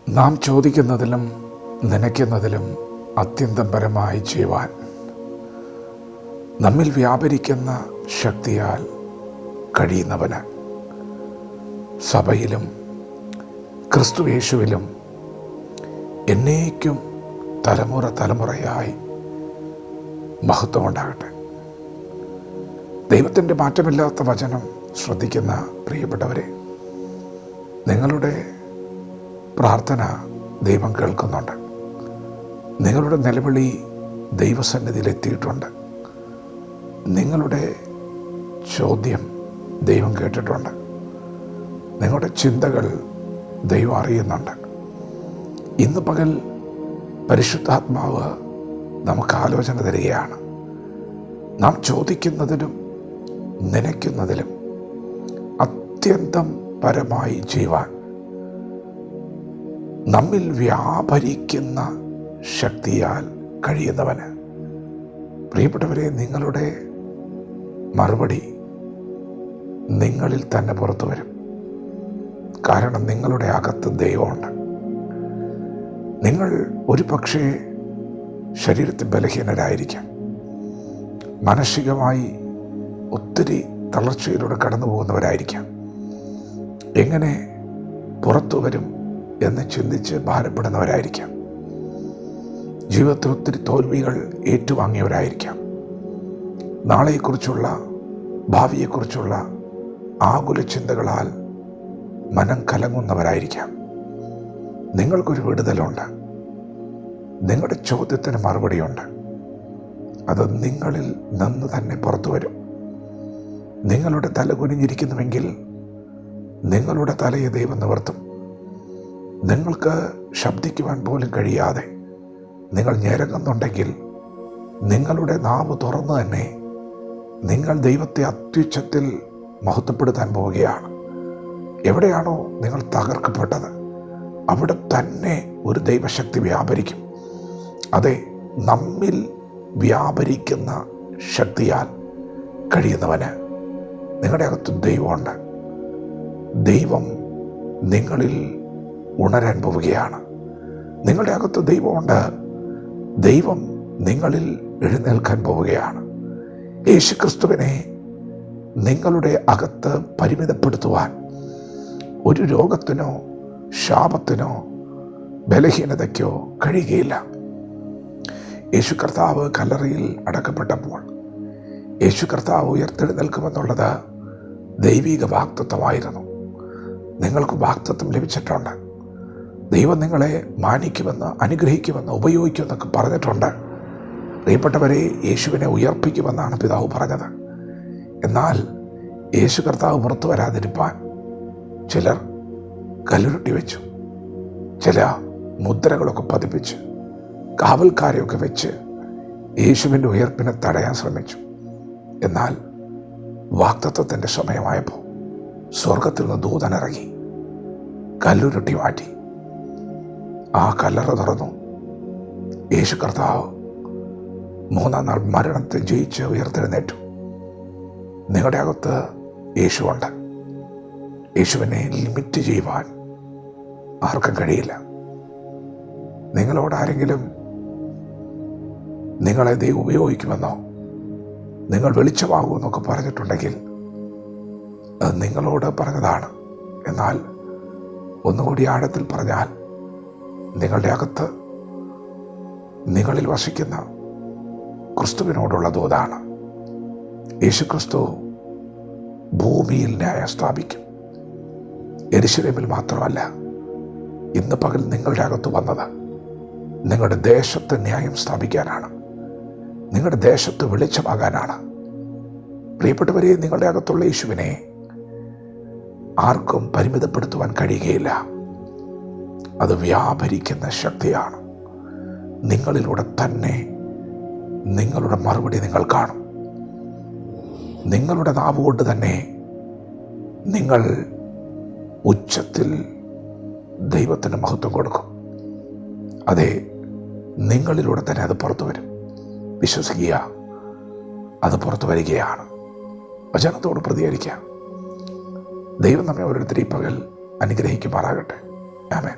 നാം ചോദിക്കുന്നതിലും നനയ്ക്കുന്നതിലും അത്യന്തം പരമായി ചെയ്യുവാൻ നമ്മിൽ വ്യാപരിക്കുന്ന ശക്തിയാൽ കഴിയുന്നവന് സഭയിലും ക്രിസ്തുയേശുവിലും എന്നേക്കും തലമുറ തലമുറയായി മഹത്വമുണ്ടാകട്ടെ. ദൈവത്തിൻ്റെ മാറ്റമില്ലാത്ത വചനം ശ്രദ്ധിക്കുന്ന പ്രിയപ്പെട്ടവരെ, നിങ്ങളുടെ പ്രാർത്ഥന ദൈവം കേൾക്കുന്നുണ്ട്. നിങ്ങളുടെ നിലവിളി ദൈവസന്നിധിയിൽ എത്തിയിട്ടുണ്ട്. നിങ്ങളുടെ ചോദ്യം ദൈവം കേട്ടിട്ടുണ്ട്. നിങ്ങളുടെ ചിന്തകൾ ദൈവം അറിയുന്നുണ്ട്. ഇന്ന് പകൽ പരിശുദ്ധാത്മാവ് നമുക്ക് ആലോചന തരികയാണ്. നാം ചോദിക്കുന്നതിലും നനയ്ക്കുന്നതിലും അത്യന്തം പരമായി ചെയ്യുവാൻ നമ്മിൽ വ്യാപരിക്കുന്ന ശക്തിയാൽ കഴിയുന്നവന്. പ്രിയപ്പെട്ടവരെ, നിങ്ങളുടെ മറുപടി നിങ്ങളിൽ തന്നെ പുറത്തു വരും. കാരണം നിങ്ങളുടെ അകത്ത് ദൈവമുണ്ട്. നിങ്ങൾ ഒരു പക്ഷേ ശരീരത്തിൽ ബലഹീനരായിരിക്കാം, മാനസികമായി ഒത്തിരി തളർച്ചയിലൂടെ കടന്നു പോകുന്നവരായിരിക്കാം. എങ്ങനെ പുറത്തു വരും എന്ന് ചിന്തിച്ച് ഭാരപ്പെടുന്നവരായിരിക്കാം. ജീവിതത്തിൽ ഒത്തിരി തോൽവികൾ ഏറ്റുവാങ്ങിയവരായിരിക്കാം. നാളെയെക്കുറിച്ചുള്ള, ഭാവിയെക്കുറിച്ചുള്ള ആകുല ചിന്തകളാൽ മനം കലങ്ങുന്നവരായിരിക്കാം. നിങ്ങൾക്കൊരു വിടുതലുണ്ട്. നിങ്ങളുടെ ചോദ്യത്തിന് മറുപടിയുണ്ട്. അത് നിങ്ങളിൽ നിന്ന് തന്നെ പുറത്തു വരും. നിങ്ങളുടെ തല കുനിഞ്ഞിരിക്കുന്നുവെങ്കിൽ നിങ്ങളുടെ തലയെ ദൈവം നിവർത്തും. നിങ്ങൾക്ക് ശബ്ദിക്കുവാൻ പോലും കഴിയാതെ നിങ്ങൾ ഞരങ്ങുന്നുണ്ടെങ്കിൽ നിങ്ങളുടെ നാവ് തുറന്നു തന്നെ നിങ്ങൾ ദൈവത്തെ അത്യുച്ചത്തിൽ മഹത്വപ്പെടുത്താൻ പോവുകയാണ്. എവിടെയാണോ നിങ്ങൾ തകർക്കപ്പെട്ടത് അവിടെ തന്നെ ഒരു ദൈവശക്തി വ്യാപരിക്കും. അതെ, നമ്മിൽ വ്യാപരിക്കുന്ന ശക്തിയാൽ കഴിയുന്നവന് നിങ്ങളുടെ അകത്ത് ദൈവമുണ്ട്. ദൈവം നിങ്ങളിൽ ഉണരാൻ പോവുകയാണ്. നിങ്ങളുടെ അകത്ത് ദൈവമുണ്ട്. ദൈവം നിങ്ങളിൽ എഴുന്നേൽക്കാൻ പോവുകയാണ്. യേശുക്രിസ്തുവിനെ നിങ്ങളുടെ അകത്ത് പരിമിതപ്പെടുത്തുവാൻ ഒരു രോഗത്തിനോ ശാപത്തിനോ ബലഹീനതയ്ക്കോ കഴിയുകയില്ല. യേശു കർത്താവ് കല്ലറയിൽ അടക്കപ്പെട്ടപ്പോൾ യേശു കർത്താവ് ഉയർത്തെഴുന്നേൽക്കുമെന്നുള്ളത് ദൈവിക വാഗ്ദത്തമായിരുന്നു. നിങ്ങൾക്ക് വാഗ്ദത്തം ലഭിച്ചിട്ടുണ്ട്. ദൈവം നിങ്ങളെ മാനിക്കുമെന്ന്, അനുഗ്രഹിക്കുമെന്ന്, ഉപയോഗിക്കുമെന്നൊക്കെ പറഞ്ഞിട്ടുണ്ട്. പ്രിയപ്പെട്ടവരെ, യേശുവിനെ ഉയർപ്പിക്കുമെന്നാണ് പിതാവ് പറഞ്ഞത്. എന്നാൽ യേശു കർത്താവ് പുറത്തു വരാതിരിപ്പാൻ ചിലർ കല്ലുരുട്ടി വെച്ചു, ചില മുദ്രകളൊക്കെ പതിപ്പിച്ച്, കാവൽക്കാരെയൊക്കെ വെച്ച് യേശുവിൻ്റെ ഉയർപ്പിനെ തടയാൻ ശ്രമിച്ചു. എന്നാൽ വാഗ്ദത്തത്തിൻ്റെ സമയമായപ്പോൾ സ്വർഗത്തിൽ നിന്ന് ദൂതനിറങ്ങി കല്ലുരുട്ടി മാറ്റി. ആ കല്ലറ തുറന്നു. യേശു കർത്താവ് മൂന്നാം നാൾ മരണത്തെ ജയിച്ച് ഉയർത്തെഴുന്നേറ്റു. നിങ്ങളുടെ അകത്ത് യേശുവുണ്ട്. യേശുവിനെ ലിമിറ്റ് ചെയ്യുവാൻ ആർക്കും കഴിയില്ല. നിങ്ങളോട് ആരെങ്കിലും നിങ്ങളെ ദൈവം ഉപയോഗിക്കുമെന്നോ നിങ്ങൾ വെളിച്ചമാകുമെന്നൊക്കെ പറഞ്ഞിട്ടുണ്ടെങ്കിൽ അത് നിങ്ങളോട് പറഞ്ഞതാണ്. എന്നാൽ ഒന്നുകൂടി ആഴത്തിൽ പറഞ്ഞാൽ നിങ്ങളുടെ അകത്ത് നിങ്ങളിൽ വസിക്കുന്ന ക്രിസ്തുവിനോടുള്ള ദൂതാണ്. യേശുക്രിസ്തു ഭൂമിയിൽ ന്യായം സ്ഥാപിക്കും. യെരൂശലേമിൽ മാത്രമല്ല, ഇന്ന് പകൽ നിങ്ങളുടെ അകത്ത് വന്നത് നിങ്ങളുടെ ദേശത്ത് ന്യായം സ്ഥാപിക്കാനാണ്. നിങ്ങളുടെ ദേശത്ത് വെളിച്ചമാകാനാണ്. പ്രിയപ്പെട്ടവരെ, നിങ്ങളുടെ അകത്തുള്ള യേശുവിനെ ആർക്കും പരിമിതപ്പെടുത്തുവാൻ കഴിയുകയില്ല. അത് വ്യാപരിക്കുന്ന ശക്തിയാണ്. നിങ്ങളിലൂടെ തന്നെ നിങ്ങളുടെ മറുപടി നിങ്ങൾ കാണും. നിങ്ങളുടെ നാവ് കൊണ്ട് തന്നെ നിങ്ങൾ ഉച്ചത്തിൽ ദൈവത്തിന് മഹത്വം കൊടുക്കും. അതെ, നിങ്ങളിലൂടെ തന്നെ അത് പുറത്തു വരും. വിശ്വസിക്കുക, അത് പുറത്തു വരികയാണ്. വചനത്തോട് പ്രതികരിക്കാം. ദൈവം നമ്മെ ഓരോരുത്തരെയും പകൽ അനുഗ്രഹിക്കുമാറാകട്ടെ. ആമേൻ.